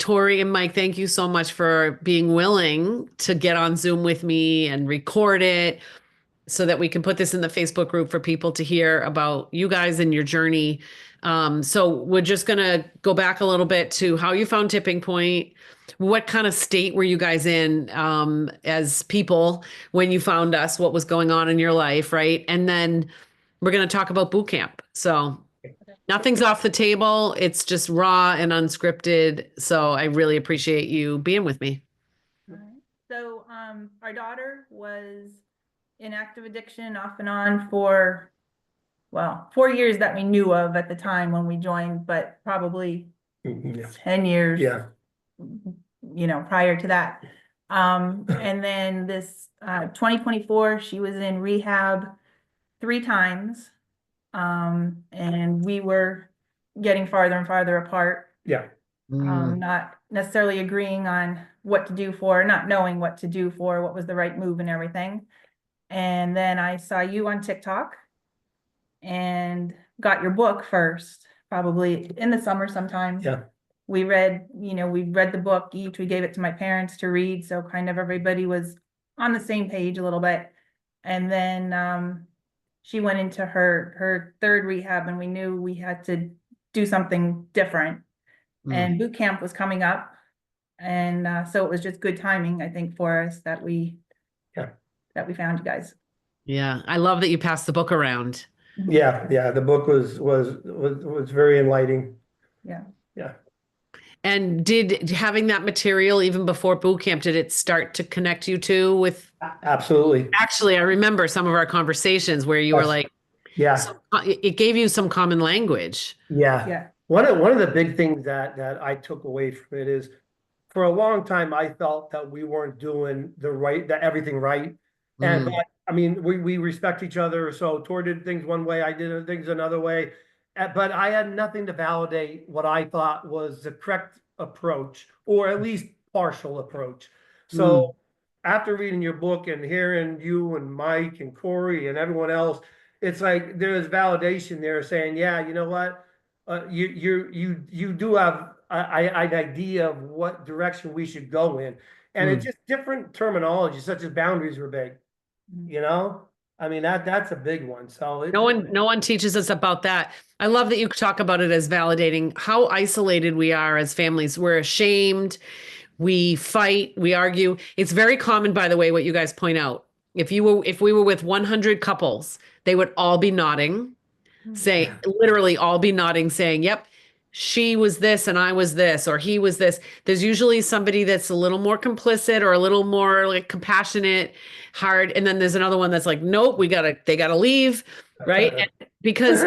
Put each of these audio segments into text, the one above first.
Tori and Mike, thank you so much for being willing to get on Zoom with me and record it so that we can put this in the Facebook group for people to hear about you guys and your journey. So we're just going to go back a little bit to how you found Tipping Point. What kind of state were you guys in as people when you found us? What was going on in your life, right? And then we're going to talk about boot camp. So nothing's off the table. It's just raw and unscripted. So I really appreciate you being with me. All right. So our daughter was in active addiction off and on for, well, 4 years that we knew of at the time when we joined, but probably 10 years, prior to that. And then this 2024, she was in rehab 3 times. And we were getting farther and farther apart. Not necessarily agreeing on what to do for, not knowing what to do for, what was the right move and everything. And then I saw you on TikTok and got your book first, probably in the summer sometime. We read the book each, we gave it to my parents to read. So kind of everybody was on the same page a little bit. And then she went into her 3rd rehab and we knew we had to do something different. And boot camp was coming up. And so it was just good timing, I think, for us that we found you guys. Yeah. I love that you passed the book around. Yeah. The book was very enlightening. Yeah. And did having that material even before boot camp, did it start to connect you too with? Absolutely. Actually, I remember some of our conversations where you were like, it gave you some common language. One of the big things that I took away from it is, for a long time I felt that we weren't doing everything right. And I mean, we respect each other. So Tor did things one way, I did things another way. But I had nothing to validate what I thought was the correct approach, or at least partial approach. So after reading your book and hearing you and Mike and Corey and everyone else, it's like there's validation there saying, yeah, you know what, you do have an idea of what direction we should go in, and it's just different terminology, such as boundaries were big, I mean, that's a big one. So no one teaches us about that. I love that you talk about it as validating how isolated we are as families. We're ashamed. We fight, we argue. It's very common, by the way, what you guys point out. If we were with 100 couples, they would all be nodding, literally all be nodding, saying, yep, she was this and I was this, or he was this. There's usually somebody that's a little more complicit or a little more like compassionate, hard. And then there's another one that's like, nope, they gotta leave. Right. And because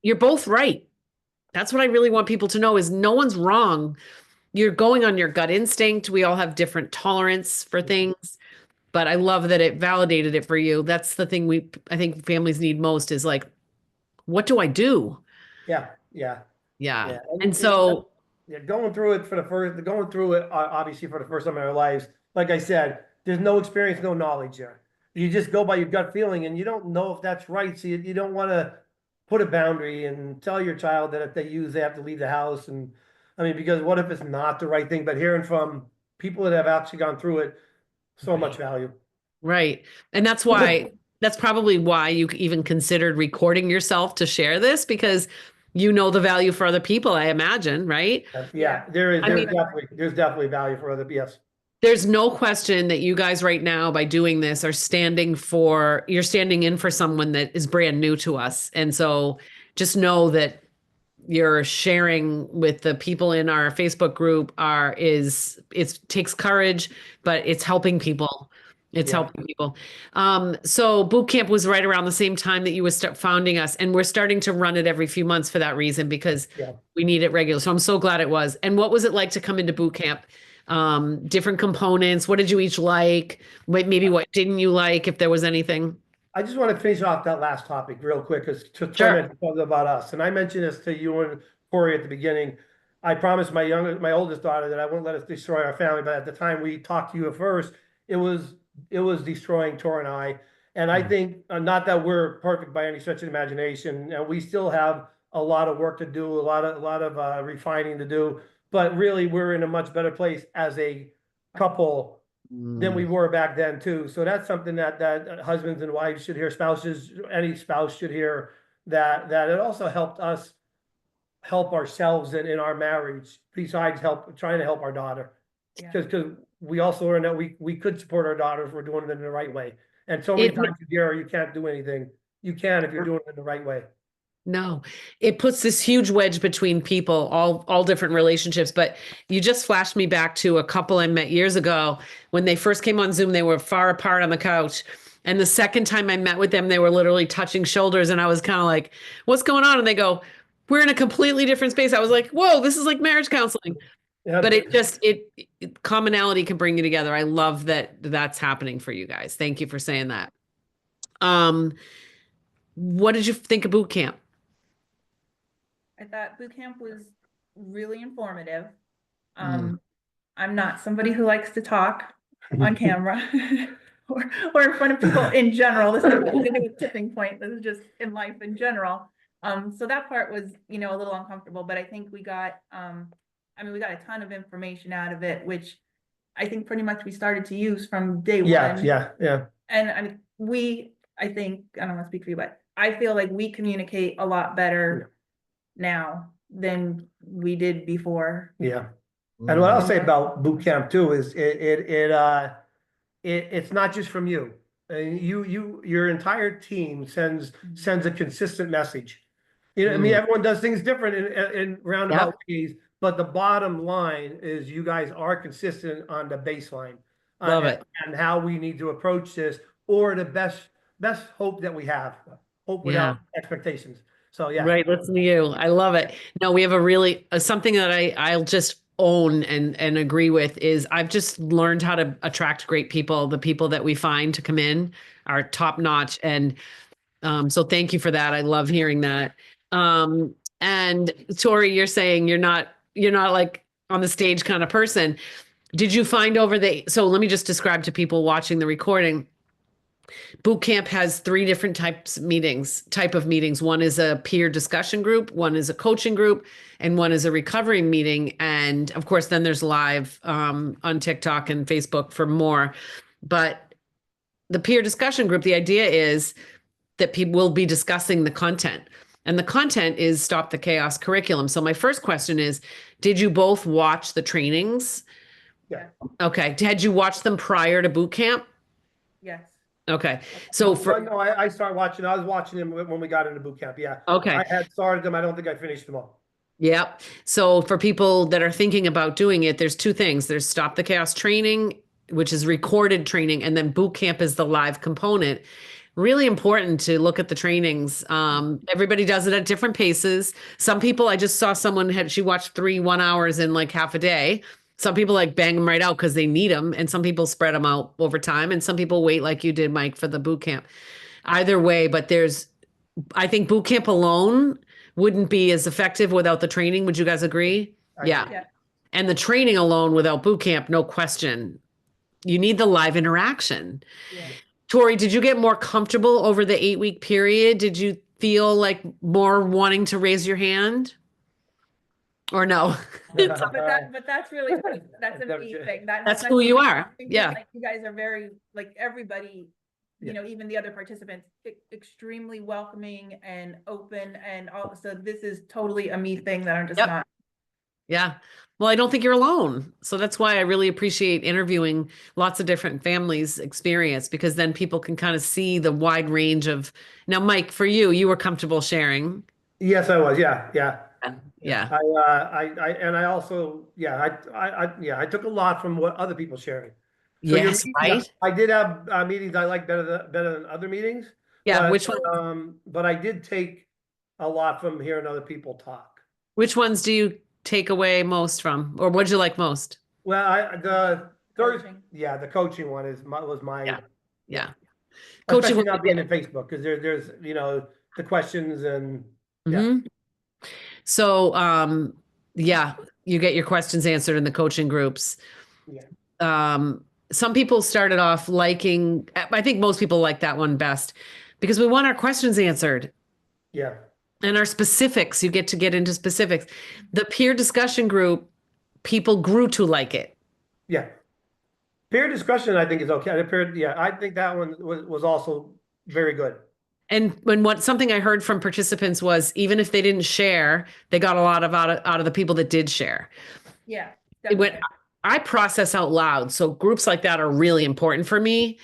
you're both right. That's what I really want people to know is no one's wrong. You're going on your gut instinct. We all have different tolerance for things, but I love that it validated it for you. That's the thing I think families need most is like, what do I do? Yeah. And so going through it obviously for the first time in our lives, like I said, there's no experience, no knowledge there. You just go by your gut feeling and you don't know if that's right. So you don't want to put a boundary and tell your child that if they have to leave the house. And I mean, because what if it's not the right thing? But hearing from people that have actually gone through it, so much value. Right. And that's probably why you even considered recording yourself to share this, because you know the value for other people, I imagine, right? There's definitely value for other people. Yes. There's no question that you guys right now, by doing this, you're standing in for someone that is brand new to us. And so just know that you're sharing with the people in our Facebook group it takes courage, but it's helping people. It's helping people. So boot camp was right around the same time that you were founding us, and we're starting to run it every few months for that reason, because we need it regular. So I'm so glad it was. And what was it like to come into boot camp? Different components. What did you each like? Maybe what didn't you like, if there was anything? I just want to finish off that last topic real quick, because to talk about us, and I mentioned this to you and Corey at the beginning. I promised my oldest daughter that I wouldn't let us destroy our family, but at the time we talked to you at first, it was destroying Tor and I. And I think not that we're perfect by any stretch of the imagination, and we still have a lot of work to do, a lot of refining to do. but really we're in a much better place as a couple than we were back then too. So that's something that husbands and wives should hear, spouses, any spouse should hear, that it also helped us help ourselves in our marriage, besides trying to help our daughter. Yeah. Because we also learned that we could support our daughter if we're doing it in the right way. And so many It- times you hear, you can't do anything. You can if you're doing it in the right way. No, it puts this huge wedge between people, all different relationships. But you just flashed me back to a couple I met years ago. When they first came on Zoom, they were far apart on the couch. And the second time I met with them, they were literally touching shoulders. And I was kind of like, what's going on? And they go, we're in a completely different space. I was like, whoa, this is like marriage counseling. Yeah, But it commonality can bring you together. I love that that's happening for you guys. Thank you for saying that. What did you think of boot camp? I thought boot camp was really informative. I'm not somebody who likes to talk on camera or in front of people in general. This is nothing to do with tipping point. This is just in life in general. So that part was, you know, a little uncomfortable, but I think we got, we got a ton of information out of it, which I think pretty much we started to use from day one. Yeah. And I think, I don't want to speak for you, but I feel like we communicate a lot better now than we did before. Yeah. And what I'll say about boot camp too is it's not just from you. Your entire team sends a consistent message. You know, I mean, everyone does things different in roundabout ways, but the bottom line is you guys are consistent on the baseline. Love it. And how we need to approach this, or the best hope that we have. Hope without expectations. So yeah. Right. Listen to you. I love it. No, we have a really something that I'll just own and agree with is I've just learned how to attract great people. The people that we find to come in are top notch. And so thank you for that. I love hearing that. And Tori, you're saying you're not like on the stage kind of person. Did you find so let me just describe to people watching the recording. Boot camp has 3 different type of meetings. One is a peer discussion group, one is a coaching group, and one is a recovery meeting. And of course, then there's live on TikTok and Facebook for more. But the peer discussion group, the idea is that people will be discussing the content. And the content is Stop the Chaos curriculum. So my first question is, did you both watch the trainings? Yeah. Okay. Had you watched them prior to boot camp? Yes. Okay. So No, I started watching. I was watching them when we got into boot camp. Yeah. Okay. I had started them. I don't think I finished them all. Yep. So for people that are thinking about doing it, there's 2 things. There's Stop the Chaos training, which is recorded training, and then boot camp is the live component. Really important to look at the trainings. Everybody does it at different paces. Some people, I just saw someone she watched 3 1 hours in like half a day. Some people like bang them right out because they need them. And some people spread them out over time. And some people wait like you did, Mike, for the boot camp. Either way, but I think boot camp alone wouldn't be as effective without the training. Would you guys agree? Yeah. And the training alone without boot camp, no question. You need the live interaction. Yeah. Tori, did you get more comfortable over the 8-week period? Did you feel like more wanting to raise your hand? Or no? But that's really, that's a me thing. That's who you are. Yeah. Like you guys are very, like everybody, you know, even the other participants, extremely welcoming and open and all. So this is totally a me thing that I'm just not. Yeah. Well, I don't think you're alone. So that's why I really appreciate interviewing lots of different families' experience, because then people can kind of see the wide range of. Now, Mike, for you were comfortable sharing. Yes, I was. Yeah. Yeah. I also, I took a lot from what other people sharing. So Yes, right. I did have meetings I like better than other meetings. Yeah. But, Which one? But I did take a lot from hearing other people talk. Which ones do you take away most from, or what'd you like most? Well, the coaching one was my yeah. Coaching not being in Facebook because there's the questions and So you get your questions answered in the coaching groups. Yeah. Some people started off liking, I think most people like that one best because we want our questions answered. Yeah. And our specifics, you get into specifics. The peer discussion group, people grew to like it. Yeah. Peer discussion, I think is okay. Yeah, I think that one was also very good. And when what something I heard from participants was even if they didn't share, they got a lot of out of the people that did share. Yeah. It went, Definitely. I process out loud. So groups like that are really important for me.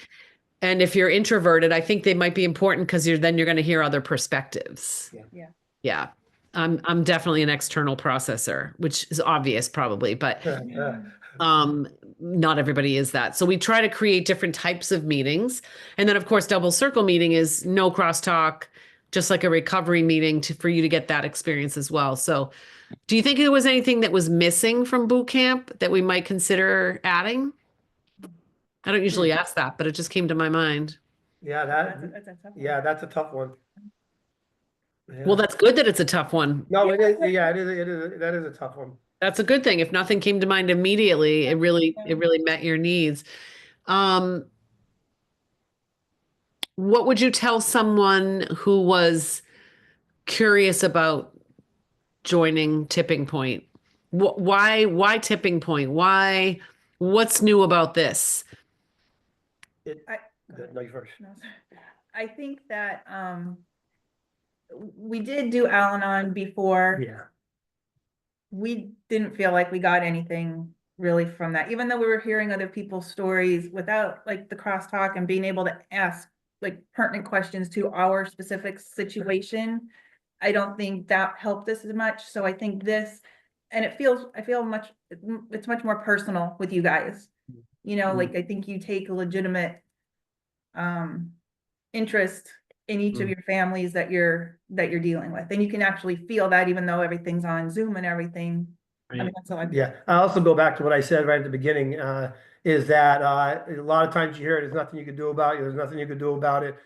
And if you're introverted, I think they might be important because you're going to hear other perspectives. Yeah. Yeah. I'm definitely an external processor, which is obvious probably, but not everybody is that. So we try to create different types of meetings. And then of course, double circle meeting is no crosstalk, just like a recovery meeting for you to get that experience as well. So do you think there was anything that was missing from boot camp that we might consider adding? I don't usually ask that, but it just came to my mind. Yeah, That's a tough one. yeah, that's a tough one. Yeah. Well, that's good that it's a tough one. No, it is, yeah, that is a tough one. That's a good thing. If nothing came to mind immediately, it really met your needs. Um, what would you tell someone who was curious about joining Tipping Point? Why Tipping Point? What's new about this? No, you first. No, sorry. I think that we did do Al-Anon before. Yeah. We didn't feel like we got anything really from that, even though we were hearing other people's stories without like the crosstalk and being able to ask like pertinent questions to our specific situation. I don't think that helped us as much. So I think this, and I feel it's much more personal with you guys. You know, like I think you take a legitimate interest in each of your families that you're dealing with, and you can actually feel that even though everything's on Zoom and everything. I mean, that's all I Yeah, I also go back to what I said right at the beginning, is that a lot of times you hear there's nothing you can do about it, there's nothing you can do about it.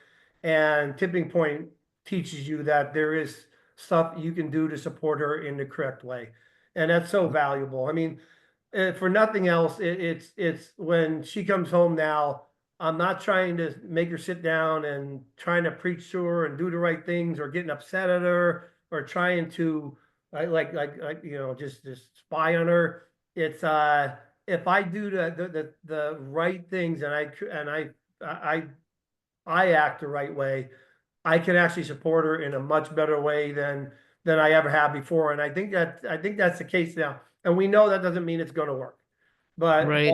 And Tipping Point teaches you that there is stuff you can do to support her in the correct way. And that's so valuable. I mean, for nothing else, it's when she comes home now, I'm not trying to make her sit down and trying to preach to her and do the right things or getting upset at her or trying to you know, just spy on her. It's if I do the right things and I act the right way, I can actually support her in a much better way than I ever have before. And I think that's the case now. And we know that doesn't mean it's going to work, but Right.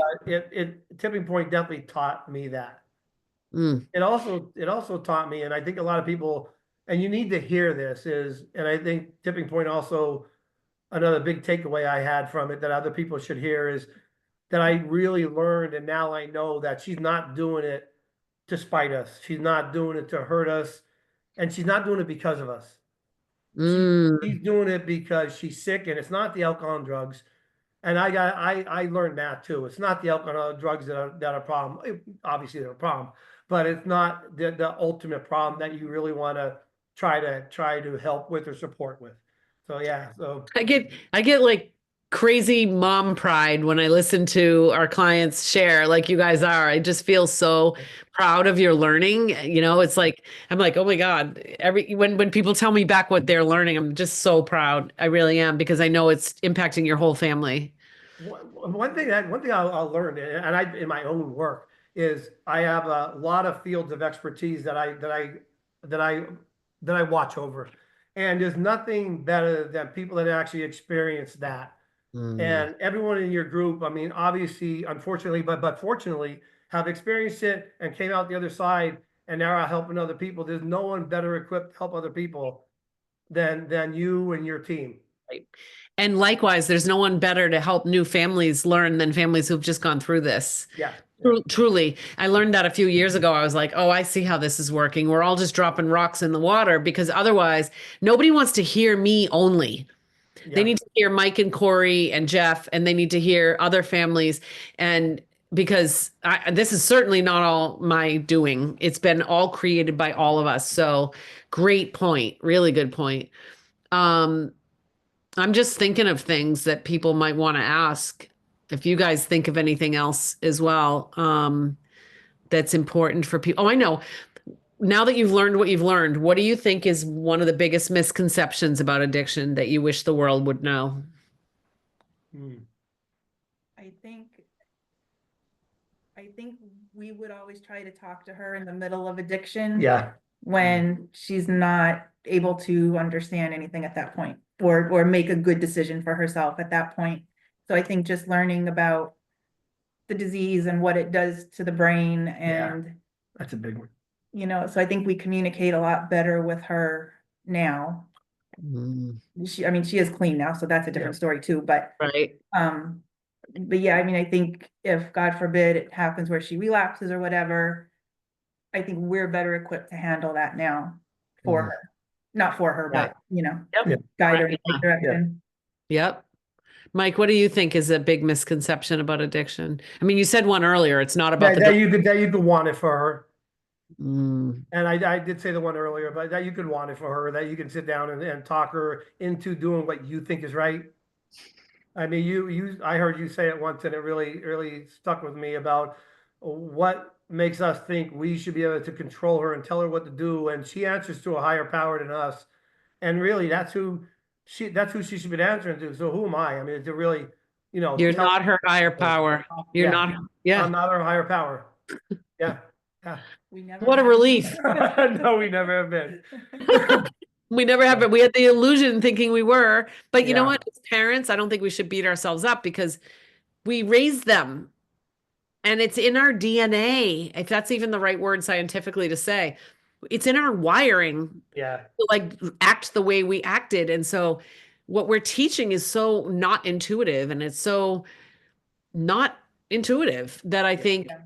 Tipping Point definitely taught me that. Mm. It also taught me, and I think a lot of people, and you need to hear this and I think Tipping Point also, another big takeaway I had from it that other people should hear is that I really learned, and now I know that she's not doing it to spite us. She's not doing it to hurt us, and she's not doing it because of us. She's doing it because she's sick, and it's not the alcohol and drugs. And I learned that too. It's not the alcohol and drugs that are a problem. Obviously they're a problem, but it's not the ultimate problem that you really want to try to help with or support with. So yeah, so I get like crazy mom pride when I listen to our clients share like you guys are. I just feel so proud of your learning. You know, it's like I'm like, oh my God, when people tell me back what they're learning, I'm just so proud. I really am because I know it's impacting your whole family. one thing I'll learn, and I in my own work is I have a lot of fields of expertise that I watch over, and there's nothing better than people that actually experience that. And everyone in your group, I mean, obviously, unfortunately, but fortunately, have experienced it and came out the other side and now are helping other people. There's no one better equipped to help other people than you and your team. Right. And likewise, there's no one better to help new families learn than families who've just gone through this. Yeah. Truly. I learned that a few years ago. I was like, oh, I see how this is working. We're all just dropping rocks in the water because otherwise nobody wants to hear me only. They need to hear Mike and Corey and Jeff, and they need to hear other families. And because this is certainly not all my doing, it's been all created by all of us. So great point. Really good point. I'm just thinking of things that people might want to ask. If you guys think of anything else as well, that's important for people. Oh, I know. Now that you've learned what you've learned, what do you think is one of the biggest misconceptions about addiction that you wish the world would know? I think we would always try to talk to her in the middle of addiction. Yeah, When she's not able to understand anything at that point, or make a good decision for herself at that point. So I think just learning about the disease and what it does to the brain and, that's a big one. you know, so I think we communicate a lot better with her now. Mm, I mean, she is clean now, so that's a different story too, but right. yeah, I mean, I think if God forbid it happens where she relapses or whatever, I think we're better equipped to handle that now for her. Not for her, Right. but, you know, Yep. guide her in Right, the right direction. Yep. Mike, what do you think is a big misconception about addiction? I mean, you said one earlier. It's not about That you could want it for her. Mm, And I did say the one earlier, but that you could want it for her, that you can sit down and talk her into doing what you think is right. I mean, I heard you say it once and it really stuck with me about what makes us think we should be able to control her and tell her what to do. And she answers to a higher power than us. And really, that's who she should be answering to. So who am I? I mean, to really, you're tell not her higher power. You're Yeah. not. Yeah. I'm not her higher power. Yeah. Yeah. We never What a have. relief. No, we never have been. We never have it. We had the illusion thinking we were, but you know Yeah. what? As parents, I don't think we should beat ourselves up because we raised them and it's in our DNA, if that's even the right word scientifically to say. It's in our wiring Yeah. to like act the way we acted. And so what we're teaching is so not intuitive and it's so not intuitive that I think Yeah.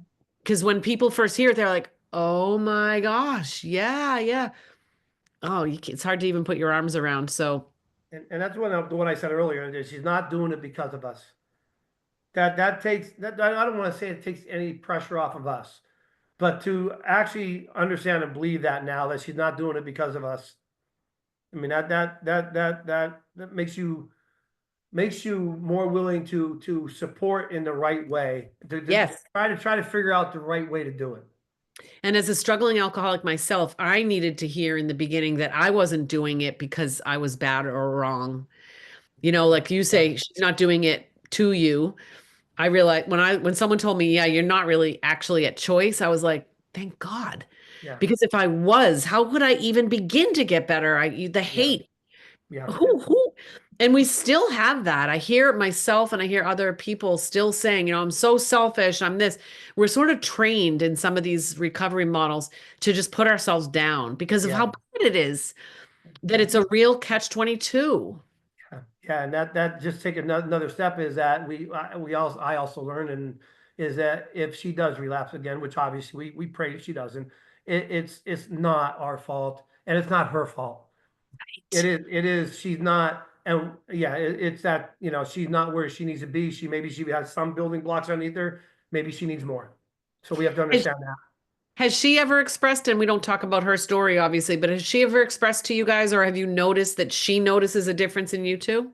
because when people first hear it, they're like, oh my gosh, yeah, yeah. Oh, it's hard to even put your arms around. So And that's what I said earlier, that she's not doing it because of us. That takes that I don't want to say it takes any pressure off of us, but to actually understand and believe that now that she's not doing it because of us. I mean that makes you more willing to support in the right way. To yes. try to figure out the right way to do it. And as a struggling alcoholic myself, I needed to hear in the beginning that I wasn't doing it because I was bad or wrong. You know, like you say, she's not doing it to you. I realized when someone told me, yeah, you're not really actually at choice, I was like, thank God. Yeah. Because if I was, how could I even begin to get better? The hate. Yeah. Who? And we still have that. I hear myself and I hear other people still saying, I'm so selfish. I'm this. We're sort of trained in some of these recovery models to just put ourselves down because of how bad it is, that it's a real catch-22. Yeah, and that just take another step is that I also learned and is that if she does relapse again, which obviously we pray she doesn't, it's not our fault and it's not her fault. It is she's not, and yeah, it's that she's not where she needs to be. Maybe she has some building blocks underneath her. Maybe she needs more. So we have to understand that. Has she ever expressed, and we don't talk about her story, obviously, but has she ever expressed to you guys, or have you noticed that she notices a difference in you too?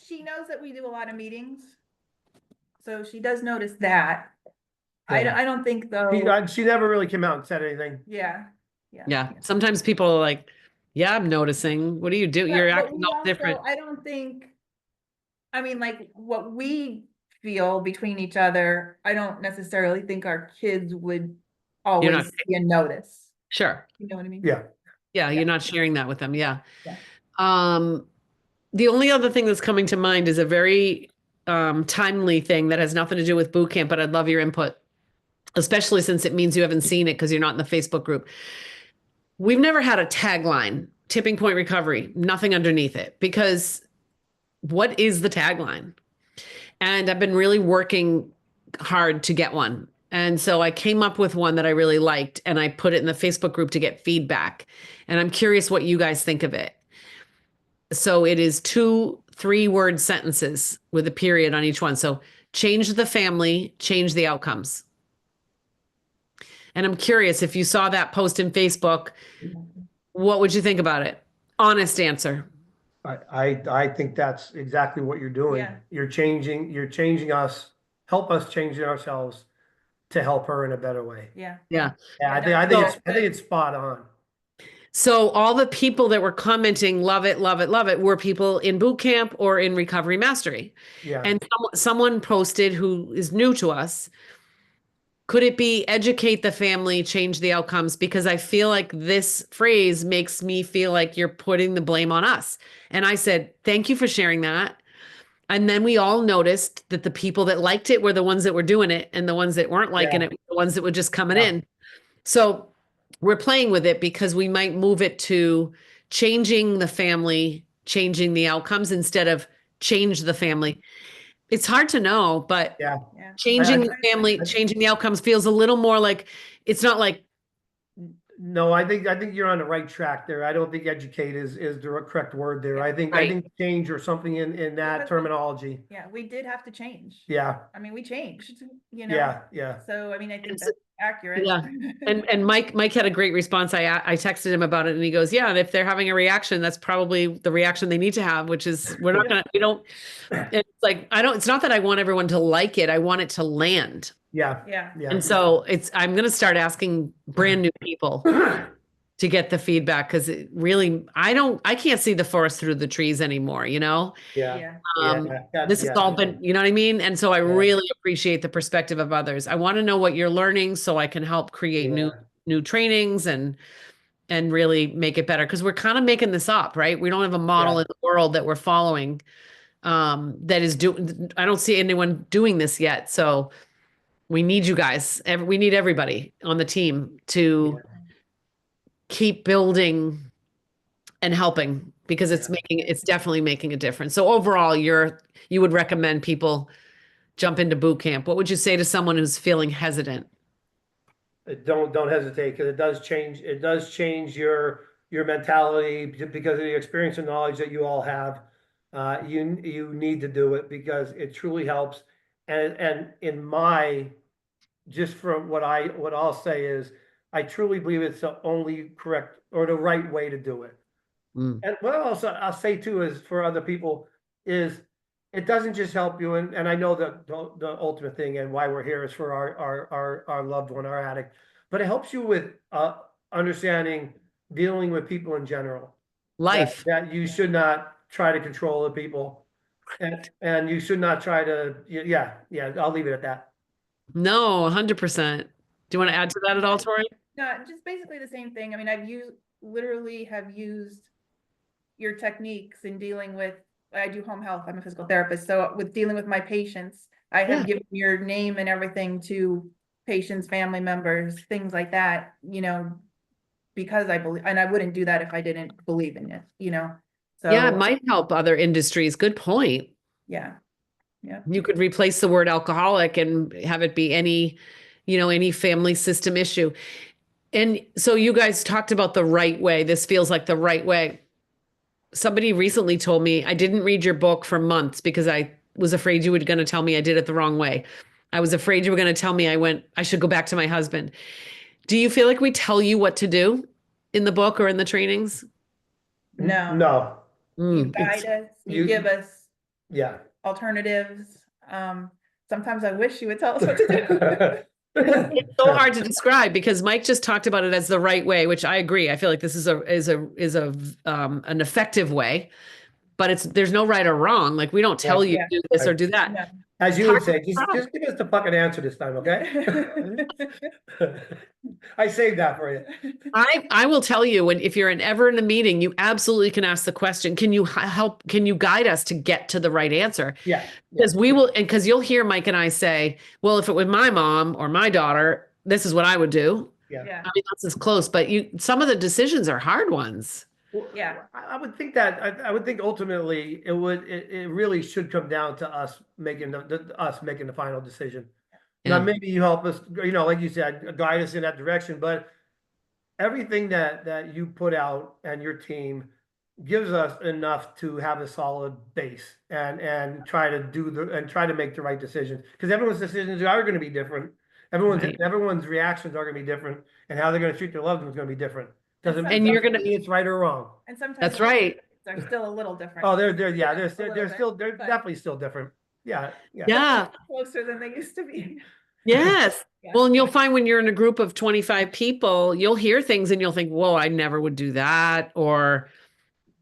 She knows that we do a lot of meetings, so she does notice that. Yeah. I don't think though. She never really came out and said anything. Yeah. Yeah. Sometimes people are like, yeah, I'm noticing. What do you do? But- You're but acting we all also- different. I don't think, I mean, like what we feel between each other, I don't necessarily think our kids would always see and notice. Sure. You know what I mean? Yeah. Yeah, you're not sharing that with them. Yeah. Yeah. The only other thing that's coming to mind is a very timely thing that has nothing to do with boot camp, but I'd love your input, especially since it means you haven't seen it because you're not in the Facebook group. We've never had a tagline, tipping point recovery, nothing underneath it, because what is the tagline? And I've been really working hard to get one. And so I came up with one that I really liked and I put it in the Facebook group to get feedback. And I'm curious what you guys think of it. So it is 2 3-word sentences with a period on each one. So change the family, change the outcomes. And I'm curious if you saw that post in Facebook, what would you think about it? Honest answer. I think that's exactly what you're doing. Yeah. You're changing us, help us change ourselves to help her in a better way. Yeah. Yeah. Yeah, I think it's spot on. So all the people that were commenting, love it, love it, love it, were people in boot camp or in recovery mastery. Yeah, And someone posted who is new to us, could it be educate the family, change the outcomes? Because I feel like this phrase makes me feel like you're putting the blame on us. And I said, thank you for sharing that. And then we all noticed that the people that liked it were the ones that were doing it, and the ones that weren't liking Yeah. it were the ones that were just coming Yeah. in. So we're playing with it because we might move it to changing the family, changing the outcomes instead of change the family. It's hard to know, but yeah. Yeah. changing I- the family, changing the outcomes feels a little more like it's not like, No, I think you're on the right track there. I don't think educate is the correct word there. I Right. think change or something in that Because terminology. Yeah, we did have to change. Yeah, I mean, we changed, you know? yeah, yeah. So, I mean, I think It's- that's accurate. yeah. And Mike had a great response. I texted him about it and he goes, yeah, and if they're having a reaction, that's probably the reaction they need to have, which is we don't, it's like, it's not that I want everyone to like it. I want it to land. Yeah, Yeah. yeah. And so I'm going to start asking brand new people to get the feedback because it really, I can't see the forest through the trees anymore, you know? Yeah, Yeah. This has all been, you know what I mean? And so I really appreciate the perspective of others. I want to know what you're learning so I can help create new trainings and really make it better. Cause we're kind of making this up, right? We don't have a model in the world that we're following. That is I don't see anyone doing this yet. So we need you guys. We need everybody on the team to keep building and helping because it's definitely making a difference. So overall, you would recommend people jump into boot camp. What would you say to someone who's feeling hesitant? Don't hesitate because it does change your mentality because of the experience and knowledge that you all have. You need to do it because it truly helps. And in my just from what I'll say is I truly believe it's the only correct or the right way to do it. Mm. And what I'll say too is for other people is it doesn't just help you and I know that the ultimate thing and why we're here is for our loved one, our addict, but it helps you with understanding dealing with people in general. Life. That you should not try to control the people and you should not try to I'll leave it at that. No, 100%. Do you want to add to that at all, Tori? No, just basically the same thing. I mean, literally have used your techniques in dealing with, I do home health, I'm a physical therapist. So with dealing with my patients, I have given your name and everything to patients, family members, things like that, you know, because I believe, and I wouldn't do that if I didn't believe in it, you know? So, Yeah, it might help other industries. Good point. yeah. Yeah. You could replace the word alcoholic and have it be any family system issue. And so you guys talked about the right way. This feels like the right way. Somebody recently told me I didn't read your book for months because I was afraid you were going to tell me I did it the wrong way. I was afraid you were going to tell me I should go back to my husband. Do you feel like we tell you what to do in the book or in the trainings? No. No. You guide us, you give us Yeah. alternatives. Sometimes I wish you would tell us what to do. It's so hard to describe because Mike just talked about it as the right way, which I agree. I feel like this is an effective way, but there's no right or wrong. Like we don't tell you to do this or do that. No. As you would say, just give us the fucking answer this time, okay? I saved that for you. I will tell you if you're ever in a meeting, you absolutely can ask the question, can you guide us to get to the right answer? Yeah. Because we will, and because you'll hear Mike and I say, well, if it was my mom or my daughter, this is what I would do. Yeah. Yeah. I mean, that's as close, but some of the decisions are hard ones. Well, Yeah. I would think that I would think ultimately it really should come down to us making the final decision. Yeah. Now maybe you help us, like you said, guide us in that direction, but everything that you put out and your team gives us enough to have a solid base and try to make the right decisions because everyone's decisions are going to be different. Everyone's reactions are going to be different, and how they're going to treat their loved ones is going to be different. And you're going to it's right or wrong. And sometimes That's right. they're still a little different. Oh, they're But- definitely still different. Yeah. Yeah. Closer than they used to be. Yes. Yeah. Well, and you'll find when you're in a group of 25 people, you'll hear things and you'll think, whoa, I never would do that, or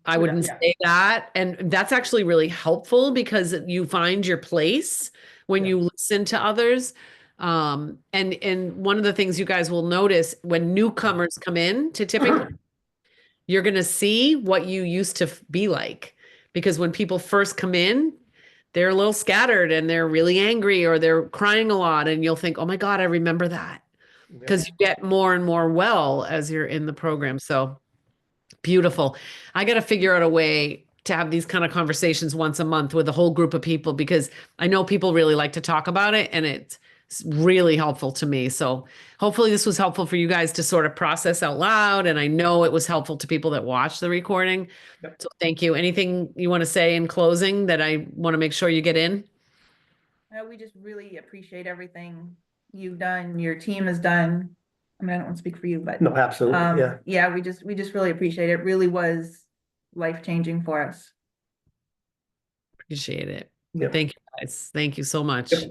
I wouldn't Yeah. say that. And that's actually really helpful because you find your place when Yeah. you listen to others. And one of the things you guys will notice when newcomers come in to tipping, you're going to see what you used to be like. Because when people first come in, they're a little scattered and they're really angry or they're crying a lot. And you'll think, oh my God, I remember that. Because you get more and more well as you're in the program. So beautiful. I got to figure out a way to have these kind of conversations once a month with a whole group of people because I know people really like to talk about it and it's really helpful to me. So hopefully this was helpful for you guys to sort of process out loud. And I know it was helpful to people that watch the recording. Yep. So thank you. Anything you want to say in closing that I want to make sure you get in? We just really appreciate everything you've done, your team has done. I mean, I don't want to speak for you, but No, absolutely, yeah. yeah, we just really appreciate it. It really was life-changing for us. Appreciate it. Yep. Thank you guys. Thank you so much. Yep.